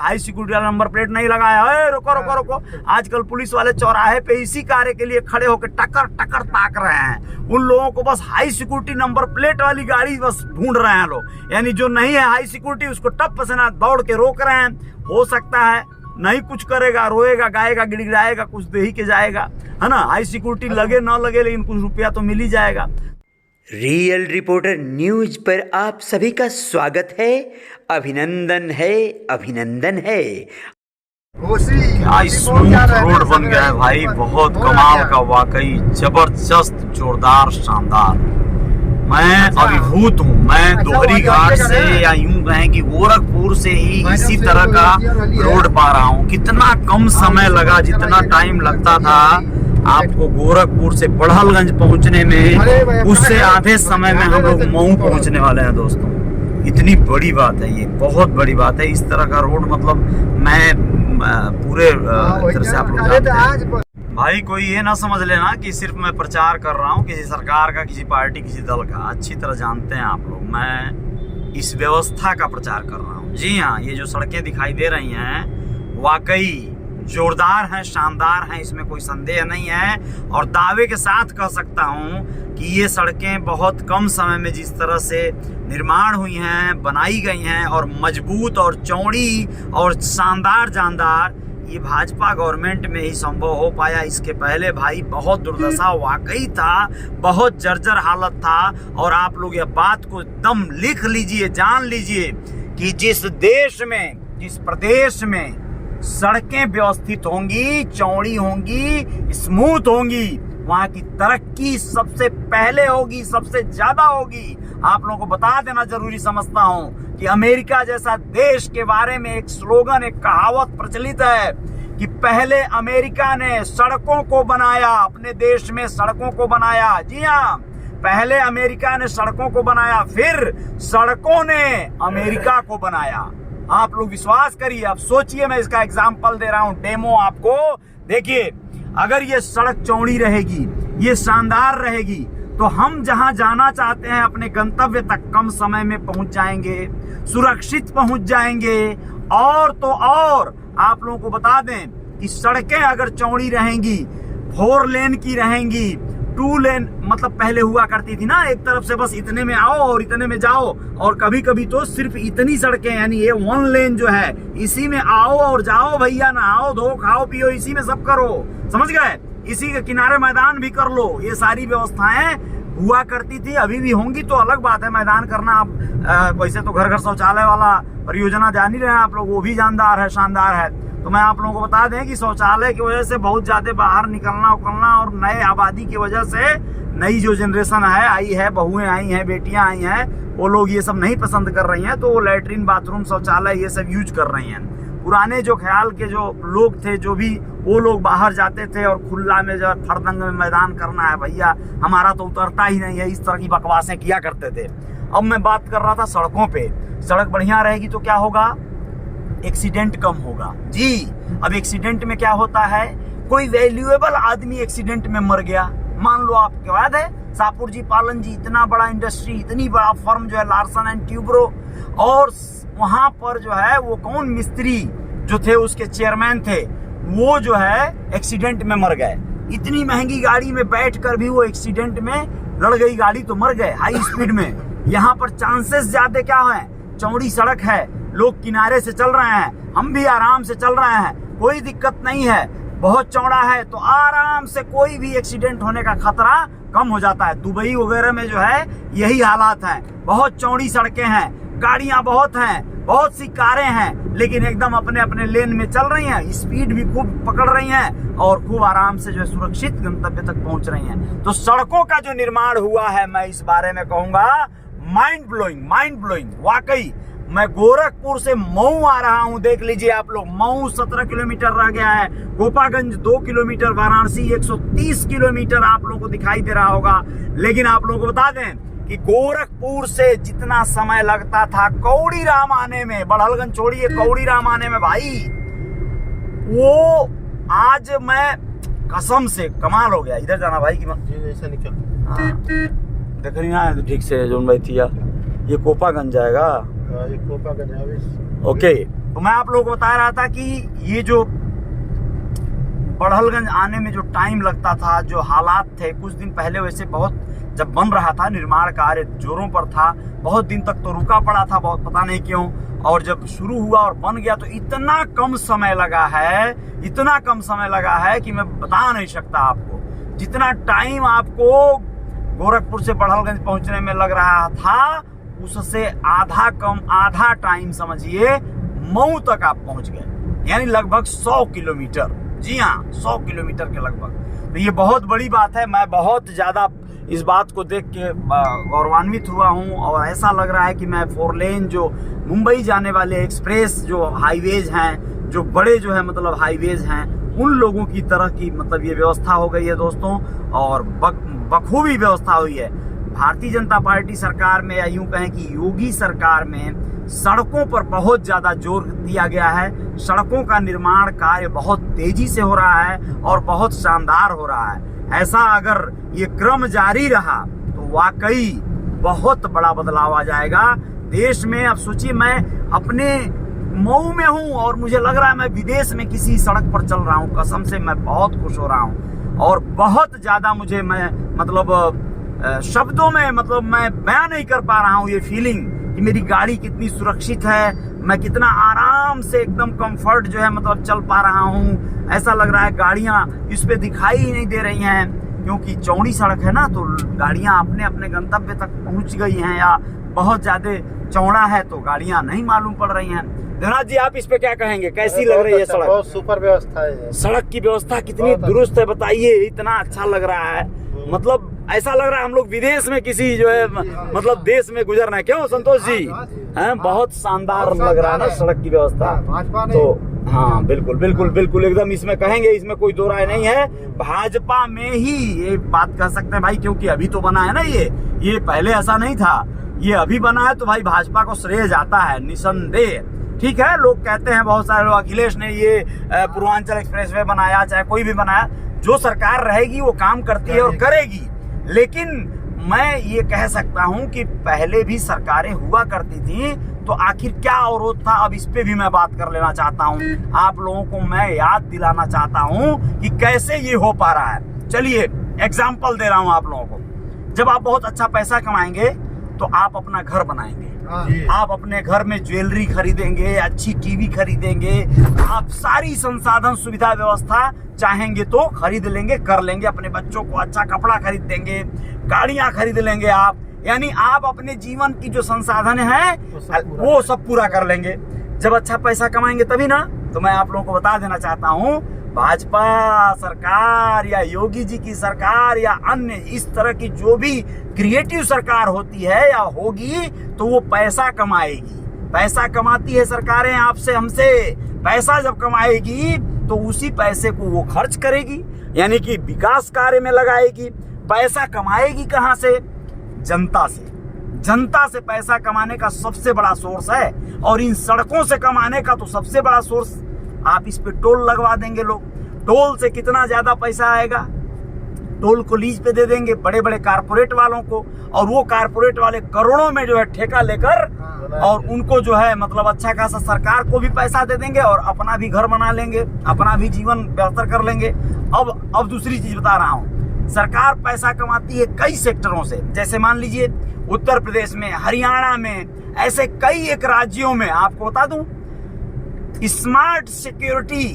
High security वाला number plate नहीं लगाया, रुको रुको रुको। आजकल पुलिस वाले चौराहे पे इसी कार्य के लिए खड़े होकर टकर टकर ताक रहे हैं। उन लोगों को बस हाई सिक्योरिटी नंबर प्लेट वाली गाड़ी बस ढूंढ रहे हैं लोग, यानी जो नहीं है हाई सिक्योरिटी उसको टप से ना दौड़ के रोक रहे हैं। हो सकता है नहीं कुछ करेगा, रोएगा गाएगा गिड़गिड़ाएगा, कुछ दे ही के जाएगा, है ना। हाई सिक्योरिटी लगे ना लगे लेकिन कुछ रुपया तो मिल ही जाएगा। रियल रिपोर्टर न्यूज पर आप सभी का स्वागत है, अभिनंदन है, अभिनंदन है। स्मूथ रोड बन गया है भाई, बहुत कमाल का, वाकई जबरदस्त, जोरदार, शानदार। मैं अभिभूत हूँ। मैं दोहरी घाट से या यूं कहें कि गोरखपुर से ही इसी तरह का रोड पा रहा हूँ। कितना कम समय लगा, जितना टाइम लगता था आपको गोरखपुर से बड़हलगंज पहुंचने में, उससे आधे समय में हम लोग मऊ पहुंचने वाले हैं दोस्तों। इतनी बड़ी बात है, ये बहुत बड़ी बात है। इस तरह का रोड मतलब मैं पूरे तरह से आप लोग जानते हैं भाई। कोई ये ना समझ लेना कि सिर्फ मैं प्रचार कर रहा हूँ किसी सरकार का, किसी पार्टी, किसी दल का। अच्छी तरह जानते हैं आप लोग, मैं इस व्यवस्था का प्रचार कर रहा हूँ। जी हाँ, ये जो सड़कें दिखाई दे रही हैं वाकई जोरदार हैं, शानदार हैं, इसमें कोई संदेह नहीं है। और दावे के साथ कह सकता हूँ कि ये सड़कें बहुत कम समय में जिस तरह से निर्माण हुई हैं, बनाई गई हैं, और मजबूत और चौड़ी और शानदार जानदार, ये भाजपा गवर्नमेंट में ही संभव हो पाया। इसके पहले भाई बहुत दुर्दशा वाकई था, बहुत जर्जर हालत था। और आप लोग ये बात को एकदम लिख लीजिए, जान लीजिए कि जिस देश में, जिस प्रदेश में सड़कें व्यवस्थित होंगी, चौड़ी होंगी, स्मूथ होंगी, वहां की तरक्की सबसे पहले होगी, सबसे ज्यादा होगी। आप लोगों को बता देना जरूरी समझता हूं कि अमेरिका जैसा देश के बारे में एक स्लोगन, एक कहावत प्रचलित है कि पहले अमेरिका ने सड़कों को बनाया, अपने देश में सड़कों को बनाया। जी हाँ, पहले अमेरिका ने सड़कों को बनाया, फिर सड़कों ने अमेरिका को बनाया। आप लोग विश्वास करिए। अब सोचिए, मैं इसका एग्जाम्पल दे रहा हूं, डेमो आपको। देखिए, अगर ये सड़क चौड़ी रहेगी, ये शानदार रहेगी, तो हम जहां जाना चाहते हैं अपने गंतव्य तक कम समय में पहुंच जाएंगे, सुरक्षित पहुंच जाएंगे। और तो और आप लोगों को बता दें कि सड़कें अगर चौड़ी रहेंगी, 4 लेन की रहेंगी, 2 लेन मतलब पहले हुआ करती थी ना, एक तरफ से बस इतने में आओ और इतने में जाओ, और कभी कभी तो सिर्फ इतनी सड़कें, यानी ये 1 लेन जो है, इसी में आओ और जाओ भैया, नहाओ धो खाओ पियो, इसी में सब करो, समझ गए। इसी के किनारे मैदान भी कर लो। ये सारी व्यवस्थाएं हुआ करती थी, अभी भी होंगी तो अलग बात है। मैदान करना अब वैसे तो घर घर शौचालय वाला परियोजना जान ही रहे हैं आप लोग, वो भी जानदार है, शानदार है। तो मैं आप लोगों को बता दें कि शौचालय की वजह से बहुत ज्यादा बाहर निकलना उकलना, और नए आबादी की वजह से नई जो जनरेशन है आई है, बहुएं आई हैं, बेटियां आई हैं, वो लोग ये सब नहीं पसंद कर रही हैं, तो वो लैट्रिन बाथरूम शौचालय ये सब यूज कर रही हैं। पुराने जो ख्याल के जो लोग थे, जो भी, वो लोग बाहर जाते थे और खुला में जो फरदंग में मैदान करना है भैया, हमारा तो उतरता ही नहीं है, इस तरह की बकवासें किया करते थे। अब मैं बात कर रहा था सड़कों पे। सड़क बढ़िया रहेगी तो क्या होगा? एक्सीडेंट कम होगा। जी, अब एक्सीडेंट में क्या होता है, कोई वैल्यूएबल आदमी एक्सीडेंट में मर गया, मान लो आपको याद है सापुर जी पालन जी, इतना बड़ा इंडस्ट्री, इतनी बड़ा फर्म जो है लार्सन एंड ट्यूब्रो, और वहां पर जो है वो कौन मिस्त्री जो थे उसके चेयरमैन थे, वो जो है एक्सीडेंट में मर गए। इतनी महंगी गाड़ी में बैठकर भी वो एक्सीडेंट में लड़ गई गाड़ी, तो मर गए हाई स्पीड में। यहाँ पर चांसेस ज्यादा क्या है, चौड़ी सड़क है, लोग किनारे से चल रहे हैं, हम भी आराम से चल रहे हैं, कोई दिक्कत नहीं है, बहुत चौड़ा है, तो आराम से कोई भी एक्सीडेंट होने का खतरा कम हो जाता है। दुबई वगैरह में जो है यही हालात है, बहुत चौड़ी सड़कें हैं, गाड़ियां बहुत हैं, बहुत सी कारें हैं, लेकिन एकदम अपने अपने लेन में चल रही हैं, स्पीड भी खूब पकड़ रही हैं, और खूब आराम से जो है सुरक्षित गंतव्य तक पहुंच रही हैं। तो सड़कों का जो निर्माण हुआ है, मैं इस बारे में कहूंगा माइंड ब्लोइंग। वाकई मैं गोरखपुर से मऊ आ रहा हूं, देख लीजिए आप लोग, मऊ 17 किलोमीटर रह गया है, गोपागंज 2 किलोमीटर, वाराणसी 130 किलोमीटर आप लोगों को दिखाई दे रहा होगा। लेकिन आप लोगों को बता दें कि गोरखपुर से जितना समय लगता था कौड़ी राम आने में, बड़हलगंज छोड़िए, कौड़ी राम आने में भाई, वो आज मैं कसम से कमाल हो गया। इधर जाना भाई की देख रही ना ठीक से जोन भाई थी, ये कोपागंज जाएगा, ये कोपागंज। ओके, तो मैं आप लोगों को बता रहा था कि ये जो बड़हलगंज आने में जो टाइम लगता था, जो हालात थे कुछ दिन पहले, वैसे बहुत जब बन रहा था, निर्माण कार्य जोरों पर था, बहुत दिन तक तो रुका पड़ा था, बहुत पता नहीं क्यों, और जब शुरू हुआ और बन गया तो इतना कम समय लगा है, इतना कम समय लगा है कि मैं बता नहीं सकता आपको। जितना टाइम आपको गोरखपुर से बड़हलगंज पहुंचने में लग रहा था, उससे आधा कम, आधा टाइम समझिए मऊ तक आप पहुंच गए, यानी लगभग 100 किलोमीटर। जी हाँ, 100 किलोमीटर के लगभग। तो ये बहुत बड़ी बात है। मैं बहुत ज्यादा इस बात को देख के गौरवान्वित हुआ हूँ, और ऐसा लग रहा है कि मैं 4 लेन जो मुंबई जाने वाले एक्सप्रेस जो हाईवेज हैं, जो बड़े जो है मतलब हाईवेज हैं, उन लोगों की तरह की मतलब ये व्यवस्था हो गई है दोस्तों, और बखूबी व्यवस्था हुई है। भारतीय जनता पार्टी सरकार में, या यूं कहें कि योगी सरकार में, सड़कों पर बहुत ज्यादा जोर दिया गया है। सड़कों का निर्माण कार्य बहुत तेजी से हो रहा है और बहुत शानदार हो रहा है। ऐसा अगर ये क्रम जारी रहा तो वाकई बहुत बड़ा बदलाव आ जाएगा देश में। अब सोचिए, मैं अपने मऊ में हूं और मुझे लग रहा है मैं विदेश में किसी सड़क पर चल रहा हूं। कसम से मैं बहुत खुश हो रहा हूं, और बहुत ज्यादा मुझे, मैं मतलब शब्दों में मतलब मैं बयां नहीं कर पा रहा हूं ये फीलिंग कि मेरी गाड़ी कितनी सुरक्षित है, मैं कितना आराम से एकदम कंफर्ट जो है मतलब चल पा रहा हूं। ऐसा लग रहा है गाड़ियां इस पे दिखाई ही नहीं दे रही हैं, क्योंकि चौड़ी सड़क है ना, तो गाड़ियां अपने अपने गंतव्य तक पहुंच गई हैं, या बहुत ज्यादा चौड़ा है तो गाड़ियां नहीं मालूम पड़ रही हैं। देवनाथ जी, आप इस पे क्या कहेंगे, कैसी लग रही है सड़क? बहुत सुपर व्यवस्था है। सड़क की व्यवस्था कितनी दुरुस्त है बताइए, इतना अच्छा लग रहा है। मतलब ऐसा लग रहा है हम लोग विदेश में किसी जो है मतलब देश में गुजर रहे हैं। क्यों संतोष जी? हैं, बहुत शानदार लग रहा है ना सड़क की व्यवस्था। तो हाँ, बिल्कुल बिल्कुल बिल्कुल एकदम इसमें कहेंगे, इसमें कोई दो राय नहीं है। भाजपा में ही ये बात कह सकते हैं भाई, क्योंकि अभी तो बना है ना ये पहले ऐसा नहीं था, ये अभी बना है, तो भाई भाजपा को श्रेय जाता है निसंदेह। ठीक है, लोग कहते हैं बहुत सारे लोग, अखिलेश ने ये पूर्वांचल एक्सप्रेसवे बनाया, चाहे कोई भी बनाया, जो सरकार रहेगी वो काम करती है और करेगी। लेकिन मैं ये कह सकता हूं कि पहले भी सरकारें हुआ करती थी, तो आखिर क्या अवरोध था, अब इस पे भी मैं बात कर लेना चाहता हूं। आप लोगों को मैं याद दिलाना चाहता हूं कि कैसे ये हो पा रहा है। चलिए एग्जाम्पल दे रहा हूं आप लोगों को। जब आप बहुत अच्छा पैसा कमाएंगे तो आप अपना घर बनाएंगे, आप अपने घर में ज्वेलरी खरीदेंगे, अच्छी टीवी खरीदेंगे, आप सारी संसाधन सुविधा व्यवस्था चाहेंगे तो खरीद लेंगे, कर लेंगे। अपने बच्चों को अच्छा कपड़ा खरीद देंगे, गाड़ियां खरीद लेंगे आप, यानी आप अपने जीवन की जो संसाधन है वो सब पूरा कर लेंगे। जब अच्छा पैसा कमाएंगे तभी ना। तो मैं आप लोगों को बता देना चाहता हूँ, भाजपा सरकार या योगी जी की सरकार या अन्य इस तरह की जो भी क्रिएटिव सरकार होती है या होगी, तो वो पैसा कमाएगी। पैसा कमाती है सरकारें आपसे, हमसे। पैसा जब कमाएगी तो उसी पैसे को वो खर्च करेगी, यानी कि विकास कार्य में लगाएगी। पैसा कमाएगी कहाँ से? जनता से। जनता से पैसा कमाने का सबसे बड़ा सोर्स है, और इन सड़कों से कमाने का तो सबसे बड़ा सोर्स। आप इस पे टोल लगवा देंगे, लोग टोल से कितना ज्यादा पैसा आएगा, टोल को लीज पे दे देंगे बड़े बड़े कारपोरेट वालों को, और वो कारपोरेट वाले करोड़ों में जो है ठेका लेकर, और उनको जो है मतलब अच्छा खासा सरकार को भी पैसा दे देंगे, और अपना भी घर बना लेंगे, अपना भी जीवन बेहतर कर लेंगे। अब दूसरी चीज बता रहा हूँ, सरकार पैसा कमाती है कई सेक्टरों से। जैसे मान लीजिए उत्तर प्रदेश में, हरियाणा में, ऐसे कई एक राज्यों में, आपको बता दूं, स्मार्ट सिक्योरिटी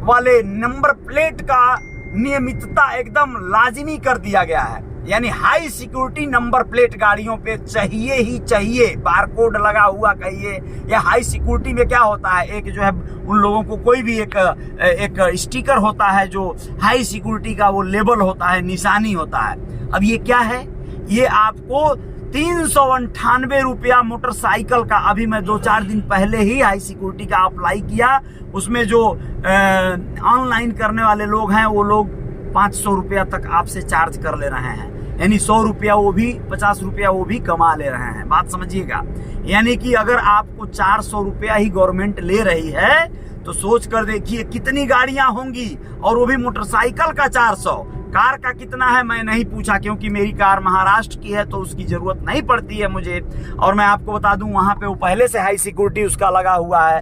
वाले नंबर प्लेट का नियमितता एकदम लाजिमी कर दिया गया है। यानी हाई सिक्योरिटी नंबर प्लेट गाड़ियों पे चाहिए ही चाहिए, बारकोड लगा हुआ कहिए, या हाई सिक्योरिटी में क्या होता है, एक जो है उन लोगों को कोई भी एक स्टिकर होता है जो हाई सिक्योरिटी का, वो लेबल होता है, निशानी होता है। अब ये क्या है, ये आपको 398 रुपया मोटरसाइकिल का, अभी मैं 2-4 दिन पहले ही हाई सिक्योरिटी का अप्लाई किया, उसमें जो ऑनलाइन करने वाले लोग हैं वो लोग 500 रुपया तक आपसे चार्ज कर ले रहे हैं, यानी 100 रुपया वो भी, 50 रुपया वो भी कमा ले रहे हैं। बात समझिएगा, यानी कि अगर आपको 400 रुपया ही गवर्नमेंट ले रही है, तो सोच कर देखिए कितनी गाड़ियां होंगी, और वो भी मोटरसाइकिल का 400। कार का कितना है मैं नहीं पूछा, क्योंकि मेरी कार महाराष्ट्र की है तो उसकी जरूरत नहीं पड़ती है मुझे। और मैं आपको बता दूं, वहां पे वो पहले से हाई सिक्योरिटी उसका लगा हुआ है,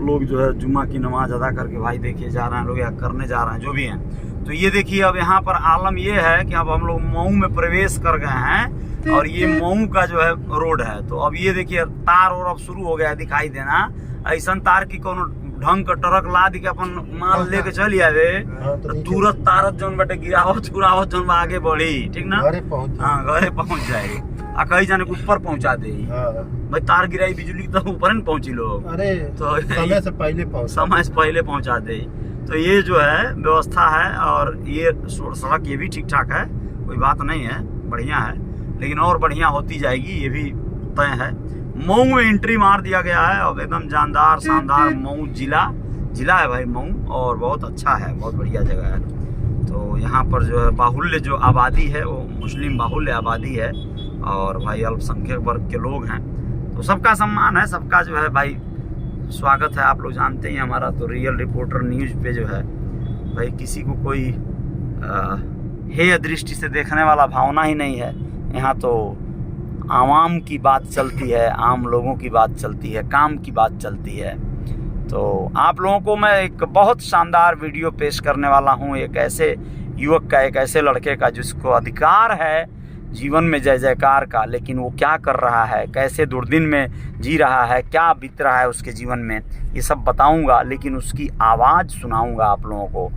लोग जो है जुम्मा की नमाज अदा करके भाई देखिए जा रहे हैं लोग, या करने जा रहे हैं जो भी हैं। तो ये देखिए अब यहाँ पर आलम ये है कि अब हम लोग मऊ में प्रवेश कर गए हैं और ये मऊ का जो है रोड है। तो अब ये देखिए तार और अब शुरू हो गया दिखाई देना, ऐसा तार की कोनो ढंग का ट्रक ला दी के अपन माल लेके चल आवे तो तुरंत तारत जौन बटे गिरावत चुरावत जौन आगे बढ़ी, ठीक ना, हाँ घरे पहुंच जाए आ कहीं जाने के ऊपर पहुंचा दे। भाई तार गिराई बिजली तो ऊपर न पहुंची लोग, अरे तो समय से पहले पहुंचा दे। तो ये जो है व्यवस्था है और ये सड़क ये भी ठीक ठाक है, कोई बात नहीं है, बढ़िया है, लेकिन और बढ़िया होती जाएगी ये भी तय है। मऊ में एंट्री मार दिया गया है अब एकदम जानदार शानदार मऊ जिला है भाई मऊ, और बहुत अच्छा है, बहुत बढ़िया जगह है। तो यहाँ पर जो है बाहुल्य जो आबादी है वो मुस्लिम बाहुल्य आबादी है और भाई अल्पसंख्यक वर्ग के लोग हैं, तो सबका सम्मान है, सबका जो है भाई स्वागत है। आप लोग जानते ही हमारा तो रियल रिपोर्टर न्यूज़ पे जो है भाई किसी को कोई हेय दृष्टि से देखने वाला भावना ही नहीं है। यहाँ तो आवाम की बात चलती है, आम लोगों की बात चलती है, काम की बात चलती है। तो आप लोगों को मैं एक बहुत शानदार वीडियो पेश करने वाला हूँ, एक ऐसे युवक का, एक ऐसे लड़के का जिसको अधिकार है जीवन में जय जयकार का, लेकिन वो क्या कर रहा है, कैसे दुर्दिन में जी रहा है, क्या बीत रहा है उसके जीवन में, ये सब बताऊंगा। लेकिन उसकी आवाज़ सुनाऊंगा आप लोगों को,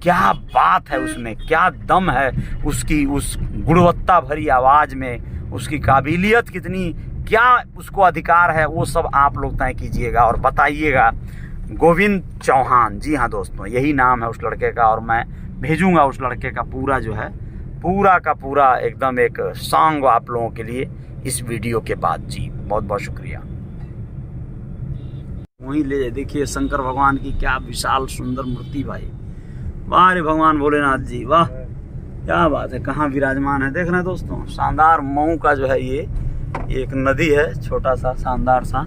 क्या बात है उसमें, क्या दम है उसकी, उस गुणवत्ता भरी आवाज़ में, उसकी काबिलियत कितनी, क्या उसको अधिकार है, वो सब आप लोग तय कीजिएगा और बताइएगा। गोविंद चौहान, जी हाँ दोस्तों यही नाम है उस लड़के का, और मैं भेजूंगा उस लड़के का पूरा जो है पूरा का पूरा एकदम एक सॉन्ग आप लोगों के लिए इस वीडियो के बाद। जी बहुत बहुत शुक्रिया। वहीं ले देखिए शंकर भगवान की क्या विशाल सुंदर मूर्ति भाई, वाह रे भगवान भोलेनाथ जी, वाह क्या बात है, कहाँ विराजमान है देख रहे हैं दोस्तों। शानदार मऊ का जो है ये एक नदी है, छोटा सा शानदार सा,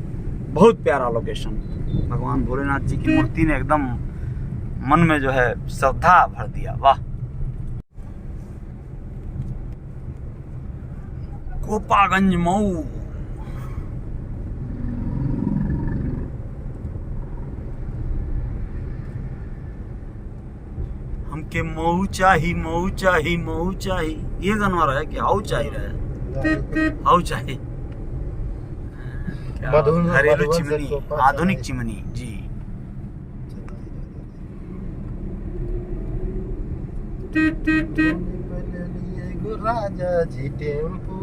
बहुत प्यारा लोकेशन। भगवान भोलेनाथ जी की मूर्ति ने एकदम मन में जो है श्रद्धा भर दिया, वाह। गोपागंज मऊ, हमके मऊ चाही मऊ चाही मऊ चाही, ये गाना रहा है कि हाउ चाही रहे, हाउ चाही घरेलू चिमनी, आधुनिक चिमनी जी। राजा जी टेम्पू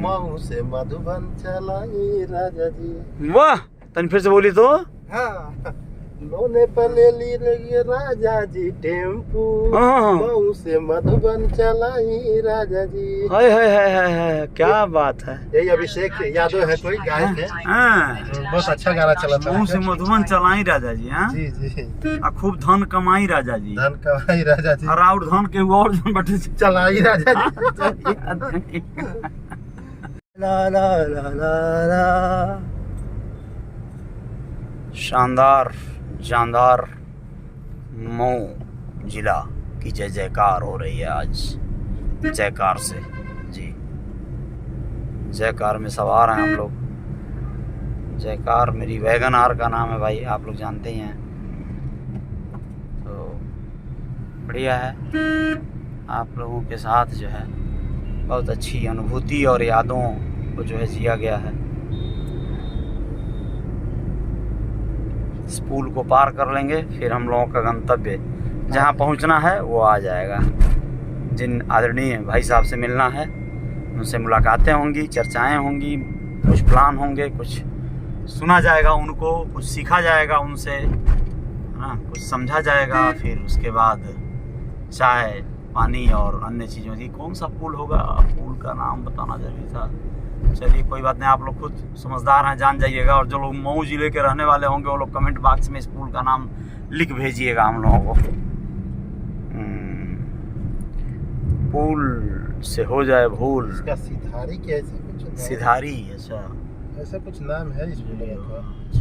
मऊ से मधुबन चलाई राजा जी। वाह, तन फिर से बोली तो। हाँ, लोने पलेली रे राजा जी टेम्पू मऊ से मधुबन चलाई राजा जी। हाय हाय हाय हाय, क्या बात है। यही अभिषेक यादव है, कोई गायक है, बहुत अच्छा गाना चला था। मऊ से मधुबन चलाई राजा जी, हाँ जी जी, खूब धन कमाई राजा जी, धन कमाई राजा जी, और और धन के और धन बटे चलाई राजा जी। ला ला ला ला ला। शानदार जानदार मऊ जिला की जय जयकार हो रही है आज, जयकार से जी, जयकार में सवार हैं हम लोग। जयकार मेरी वैगन आर का नाम है भाई, आप लोग जानते ही हैं, तो बढ़िया है। आप लोगों के साथ जो है बहुत अच्छी अनुभूति और यादों को जो है जिया गया है। इस पुल को पार कर लेंगे फिर हम लोगों का गंतव्य जहाँ पहुँचना है वो आ जाएगा। जिन आदरणीय भाई साहब से मिलना है उनसे मुलाकातें होंगी, चर्चाएं होंगी, कुछ प्लान होंगे, कुछ सुना जाएगा उनको, कुछ सीखा जाएगा उनसे, हाँ कुछ समझा जाएगा। फिर उसके बाद चाय पानी और अन्य चीज़ों की, कौन सा पुल होगा, पुल का नाम बताना जरूरी था। चलिए कोई बात नहीं, आप लोग खुद समझदार हैं, जान जाइएगा। और जो लोग मऊ जिले के रहने वाले होंगे वो लोग कमेंट बॉक्स में इस पुल का नाम लिख भेजिएगा हम लोगों को। पुल से हो जाए भूल, इसका सिधारी क्या ऐसा कुछ, सिधारी, अच्छा ऐसा कुछ नाम है इस पुल का।